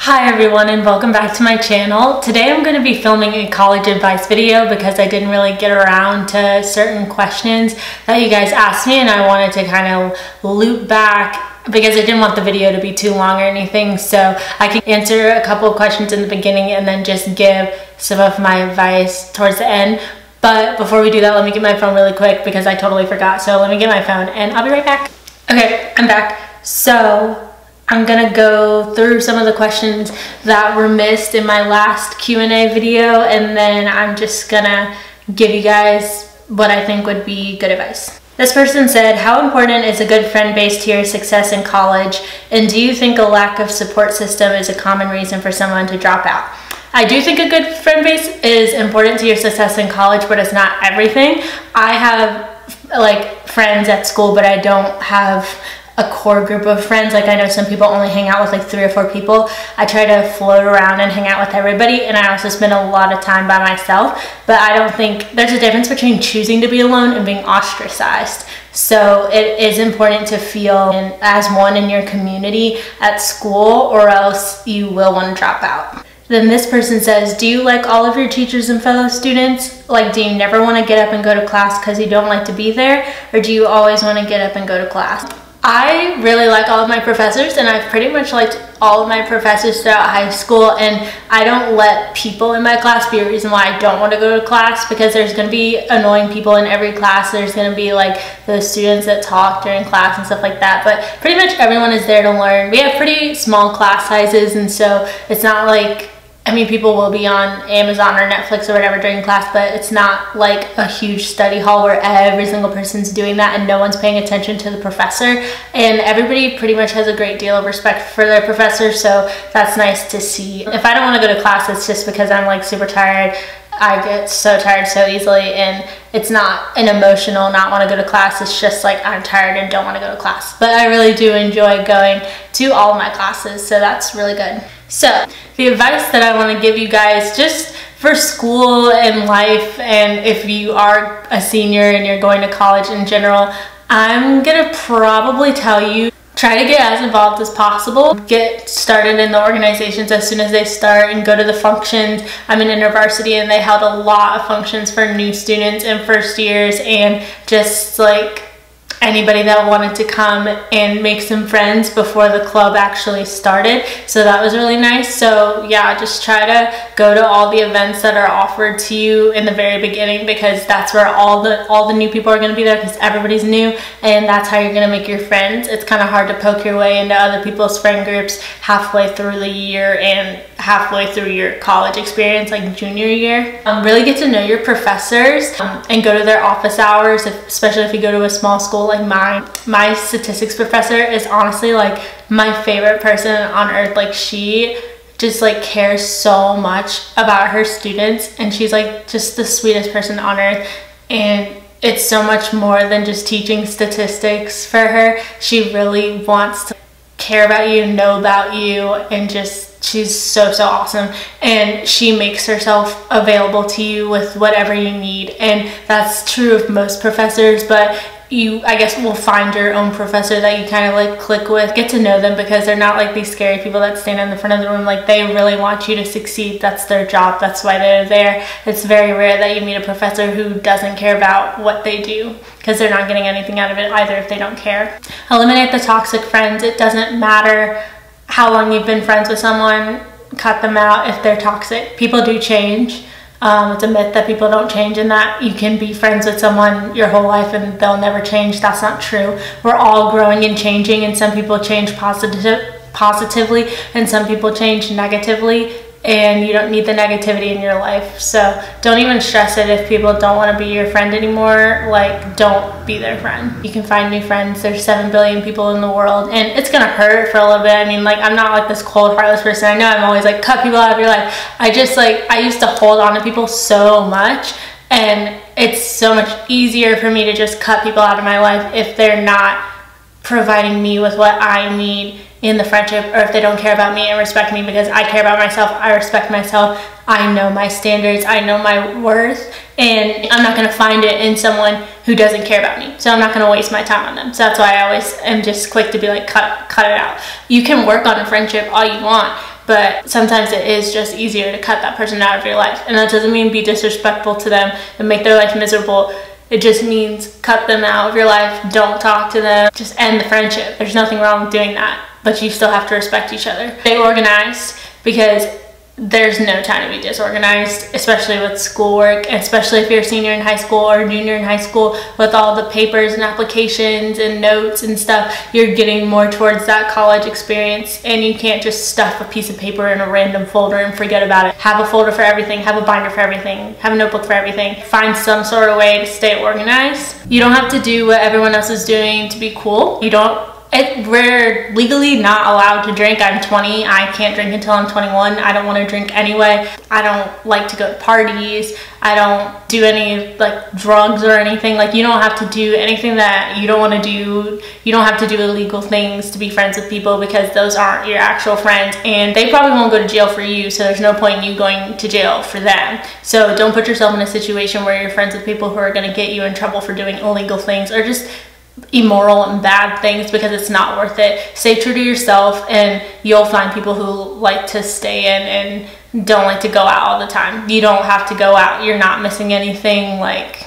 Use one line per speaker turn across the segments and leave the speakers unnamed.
Hi everyone and welcome back to my channel. Today I'm going to be filming a college advice video because I didn't really get around to certain questions that you guys asked me, and I wanted to kind of loop back because I didn't want the video to be too long or anything, so I can answer a couple of questions in the beginning and then just give some of my advice towards the end. But before we do that, let me get my phone really quick because I totally forgot. So let me get my phone and I'll be right back. Okay, I'm back. So I'm gonna go through some of the questions that were missed in my last Q&A video, and then I'm just gonna give you guys what I think would be good advice. This person said, how important is a good friend base to your success in college, and do you think a lack of support system is a common reason for someone to drop out? I do think a good friend base is important to your success in college, but it's not everything. I have like friends at school, but I don't have a core group of friends. Like I know some people only hang out with like 3 or 4 people. I try to float around and hang out with everybody, and I also spend a lot of time by myself, but I don't think there's a difference between choosing to be alone and being ostracized. So it is important to feel as one in your community at school, or else you will want to drop out. Then this person says, do you like all of your teachers and fellow students? Like, do you never want to get up and go to class because you don't like to be there, or do you always want to get up and go to class? I really like all of my professors, and I've pretty much liked all of my professors throughout high school, and I don't let people in my class be a reason why I don't want to go to class, because there's going to be annoying people in every class. There's going to be like those students that talk during class and stuff like that, but pretty much everyone is there to learn. We have pretty small class sizes, and so it's not like, I mean, people will be on Amazon or Netflix or whatever during class, but it's not like a huge study hall where every single person's doing that and no one's paying attention to the professor. And everybody pretty much has a great deal of respect for their professor, so that's nice to see. If I don't want to go to class, it's just because I'm like super tired. I get so tired so easily, and it's not an emotional not want to go to class. It's just like I'm tired and don't want to go to class. But I really do enjoy going to all of my classes, so that's really good. So the advice that I want to give you guys just for school and life, and if you are a senior and you're going to college in general, I'm gonna probably tell you, try to get as involved as possible. Get started in the organizations as soon as they start and go to the functions. I'm in InterVarsity, and they held a lot of functions for new students and first years, and just like anybody that wanted to come and make some friends before the club actually started. So that was really nice. So yeah, just try to go to all the events that are offered to you in the very beginning, because that's where all the new people are going to be there, because everybody's new, and that's how you're going to make your friends. It's kind of hard to poke your way into other people's friend groups halfway through the year and halfway through your college experience, like junior year. Really get to know your professors and go to their office hours, especially if you go to a small school. Like my statistics professor is honestly like my favorite person on earth. Like she just like cares so much about her students, and she's like just the sweetest person on earth, and it's so much more than just teaching statistics for her. She really wants to care about you, know about you, and just she's so awesome, and she makes herself available to you with whatever you need. And that's true of most professors, but you, I guess, will find your own professor that you kind of like click with. Get to know them, because they're not like these scary people that stand in the front of the room. Like, they really want you to succeed. That's their job. That's why they're there. It's very rare that you meet a professor who doesn't care about what they do, because they're not getting anything out of it either if they don't care. Eliminate the toxic friends. It doesn't matter how long you've been friends with someone. Cut them out if they're toxic. People do change. It's a myth that people don't change, and that you can be friends with someone your whole life and they'll never change. That's not true. We're all growing and changing, and some people change positively and some people change negatively, and you don't need the negativity in your life. So don't even stress it if people don't want to be your friend anymore. Like, don't be their friend. You can find new friends. There's 7 billion people in the world, and it's gonna hurt for a little bit. I mean, like, I'm not like this cold, heartless person. I know I'm always like, cut people out of your life. I used to hold on to people so much, and it's so much easier for me to just cut people out of my life if they're not providing me with what I need in the friendship, or if they don't care about me and respect me, because I care about myself, I respect myself, I know my standards, I know my worth, and I'm not going to find it in someone who doesn't care about me. So I'm not going to waste my time on them. So that's why I always am just quick to be like, cut it out. You can work on a friendship all you want, but sometimes it is just easier to cut that person out of your life. And that doesn't mean be disrespectful to them and make their life miserable. It just means cut them out of your life, don't talk to them, just end the friendship. There's nothing wrong with doing that, but you still have to respect each other. Stay organized, because there's no time to be disorganized, especially with schoolwork, especially if you're a senior in high school or junior in high school with all the papers and applications and notes and stuff. You're getting more towards that college experience, and you can't just stuff a piece of paper in a random folder and forget about it. Have a folder for everything, have a binder for everything, have a notebook for everything. Find some sort of way to stay organized. You don't have to do what everyone else is doing to be cool. We're legally not allowed to drink. I'm 20. I can't drink until I'm 21. I don't want to drink anyway. I don't like to go to parties. I don't do any like drugs or anything. Like, you don't have to do anything that you don't want to do. You don't have to do illegal things to be friends with people, because those aren't your actual friends, and they probably won't go to jail for you, so there's no point in you going to jail for them. So don't put yourself in a situation where you're friends with people who are going to get you in trouble for doing illegal things or just immoral and bad things, because it's not worth it. Stay true to yourself, and you'll find people who like to stay in and don't like to go out all the time. You don't have to go out. You're not missing anything. Like,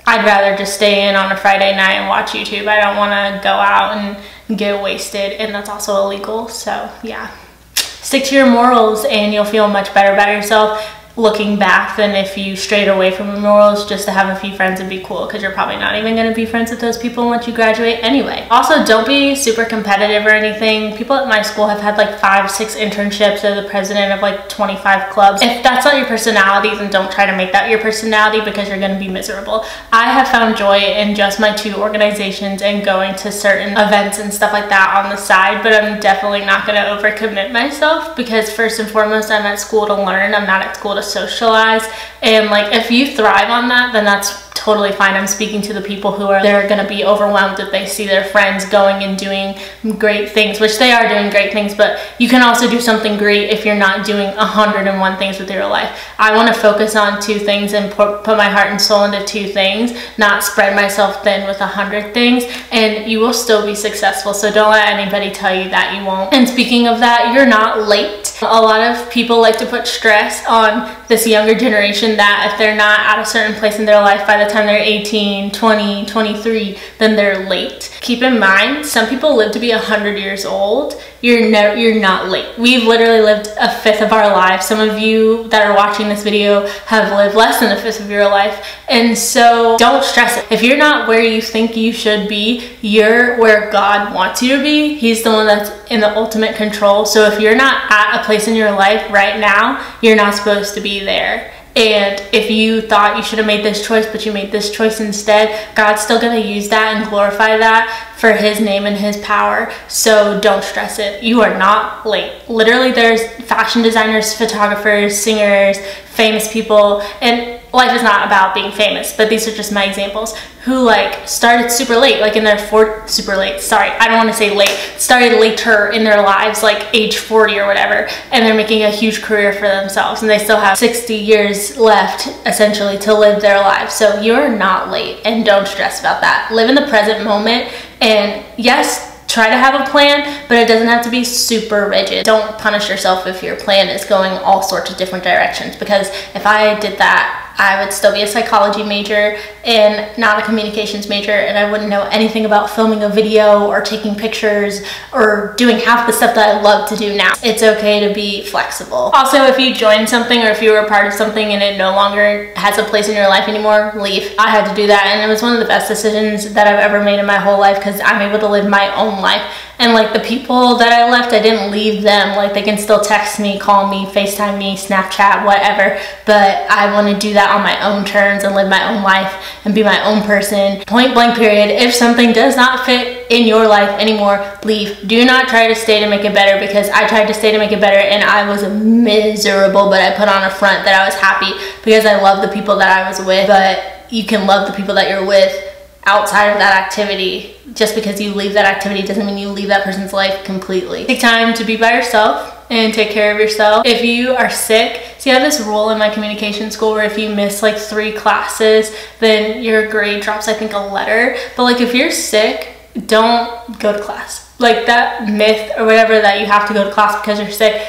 I'd rather just stay in on a Friday night and watch YouTube. I don't want to go out and get wasted, and that's also illegal. So yeah, stick to your morals and you'll feel much better about yourself looking back than if you strayed away from your morals just to have a few friends and be cool, because you're probably not even going to be friends with those people once you graduate anyway. Also, don't be super competitive or anything. People at my school have had like 5-6 internships. They're the president of like 25 clubs. If that's not your personality, then don't try to make that your personality, because you're going to be miserable. I have found joy in just my 2 organizations and going to certain events and stuff like that on the side, but I'm definitely not going to overcommit myself, because first and foremost, I'm at school to learn. I'm not at school to socialize. And like, if you thrive on that, then that's totally fine. I'm speaking to the people who are, they're going to be overwhelmed if they see their friends going and doing great things, which they are doing great things, but you can also do something great if you're not doing 101 things with your life. I want to focus on 2 things and put my heart and soul into 2 things, not spread myself thin with 100 things, and you will still be successful. So don't let anybody tell you that you won't. And speaking of that, you're not late. A lot of people like to put stress on this younger generation that if they're not at a certain place in their life by the time they're 18, 20, 23, then they're late. Keep in mind, some people live to be 100 years old. You're not late. We've literally lived 1/5 of our lives. Some of you that are watching this video have lived less than 1/5 of your life. And so don't stress it. If you're not where you think you should be, you're where God wants you to be. He's the one that's in the ultimate control. So if you're not at a place in your life right now, you're not supposed to be there. And if you thought you should have made this choice, but you made this choice instead, God's still going to use that and glorify that for his name and his power. So don't stress it. You are not late. Literally, there's fashion designers, photographers, singers, famous people, and life is not about being famous, but these are just my examples, who like started super late, like in their I don't want to say late, started later in their lives, like age 40 or whatever, and they're making a huge career for themselves, and they still have 60 years left essentially to live their lives. So you're not late, and don't stress about that. Live in the present moment, and yes, try to have a plan, but it doesn't have to be super rigid. Don't punish yourself if your plan is going all sorts of different directions, because if I did that, I would still be a psychology major and not a communications major, and I wouldn't know anything about filming a video or taking pictures or doing half the stuff that I love to do now. It's okay to be flexible. Also, if you join something or if you were a part of something and it no longer has a place in your life anymore, leave. I had to do that, and it was one of the best decisions that I've ever made in my whole life, because I'm able to live my own life. And like the people that I left, I didn't leave them. Like, they can still text me, call me, FaceTime me, Snapchat, whatever. But I want to do that on my own terms and live my own life and be my own person. Point blank period. If something does not fit in your life anymore, leave. Do not try to stay to make it better, because I tried to stay to make it better and I was miserable, but I put on a front that I was happy because I love the people that I was with. But you can love the people that you're with outside of that activity. Just because you leave that activity doesn't mean you leave that person's life completely. Take time to be by yourself and take care of yourself. If you are sick, see, I have this rule in my communication school where if you miss like 3 classes, then your grade drops, I think, a letter. But like, if you're sick don't go to class. Like that myth or whatever that you have to go to class because you're sick.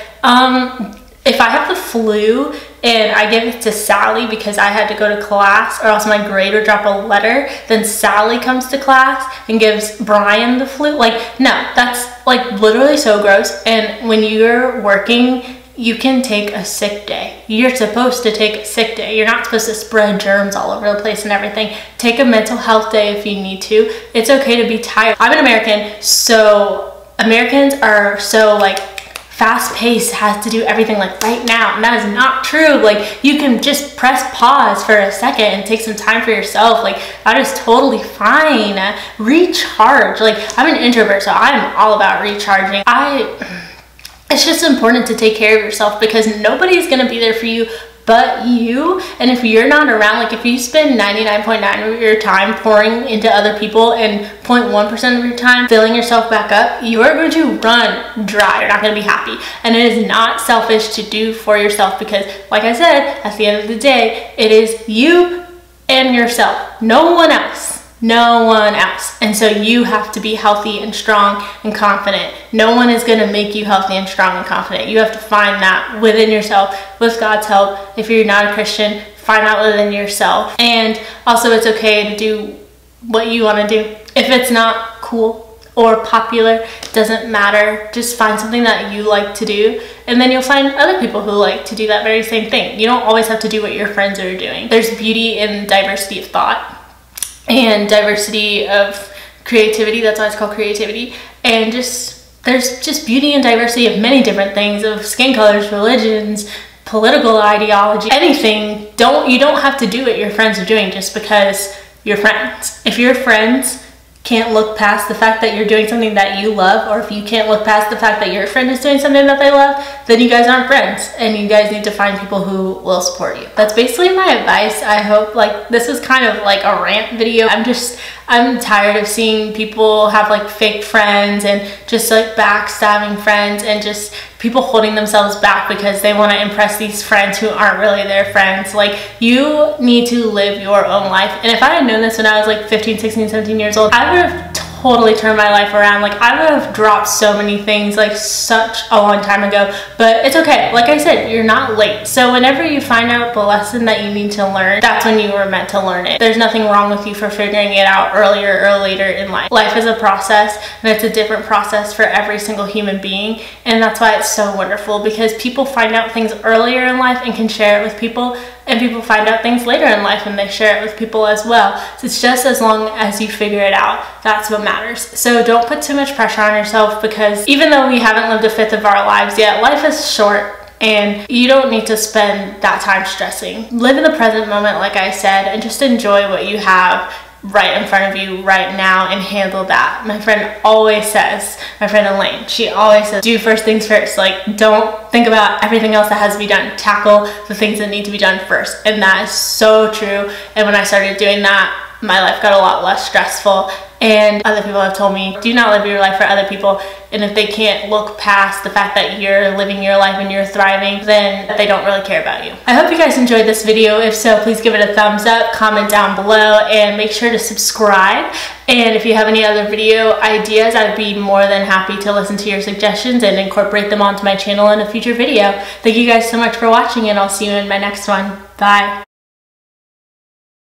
If I have the flu and I give it to Sally because I had to go to class or else my grade would drop a letter, then Sally comes to class and gives Brian the flu. Like, no, that's like literally so gross. And when you're working, you can take a sick day. You're supposed to take a sick day. You're not supposed to spread germs all over the place and everything. Take a mental health day if you need to. It's okay to be tired. I'm an American, so Americans are so like fast-paced, has to do everything like right now, and that is not true. Like, you can just press pause for a second and take some time for yourself. Like, that is totally fine. Recharge. Like, I'm an introvert, so I'm all about recharging. It's just important to take care of yourself because nobody's gonna be there for you but you. And if you're not around, like if you spend 99.9% of your time pouring into other people and 0.1% of your time filling yourself back up, you are going to run dry. You're not going to be happy. And it is not selfish to do for yourself because, like I said, at the end of the day, it is you and yourself. No one else. No one else. And so you have to be healthy and strong and confident. No one is going to make you healthy and strong and confident. You have to find that within yourself with God's help. If you're not a Christian, find out within yourself. And also, it's okay to do what you want to do. If it's not cool or popular, doesn't matter. Just find something that you like to do, and then you'll find other people who like to do that very same thing. You don't always have to do what your friends are doing. There's beauty in diversity of thought and diversity of creativity. That's why it's called creativity. And there's just beauty and diversity of many different things, of skin colors, religions, political ideology, anything. You don't have to do what your friends are doing just because you're friends. If your friends can't look past the fact that you're doing something that you love, or if you can't look past the fact that your friend is doing something that they love, then you guys aren't friends, and you guys need to find people who will support you. That's basically my advice. I hope, like, this is kind of like a rant video. I'm tired of seeing people have like fake friends and just like backstabbing friends and just people holding themselves back because they want to impress these friends who aren't really their friends. Like, you need to live your own life. And if I had known this when I was like 15, 16, 17 years old, I would have totally turned my life around. Like, I would have dropped so many things like such a long time ago. But it's okay. Like I said, you're not late. So whenever you find out the lesson that you need to learn, that's when you were meant to learn it. There's nothing wrong with you for figuring it out earlier or later in life. Life is a process, and it's a different process for every single human being. And that's why it's so wonderful, because people find out things earlier in life and can share it with people, and people find out things later in life and they share it with people as well. So it's just as long as you figure it out, that's what matters. So don't put too much pressure on yourself, because even though we haven't lived a fifth of our lives yet, life is short. And you don't need to spend that time stressing. Live in the present moment, like I said, and just enjoy what you have right in front of you right now and handle that. My friend always says, my friend Elaine, she always says, do first things first. Like, don't think about everything else that has to be done. Tackle the things that need to be done first. And that is so true. And when I started doing that, my life got a lot less stressful. And other people have told me, do not live your life for other people. And if they can't look past the fact that you're living your life and you're thriving, then they don't really care about you. I hope you guys enjoyed this video. If so, please give it a thumbs up, comment down below, and make sure to subscribe. And if you have any other video ideas, I'd be more than happy to listen to your suggestions and incorporate them onto my channel in a future video. Thank you guys so much for watching, and I'll see you in my next one. Bye.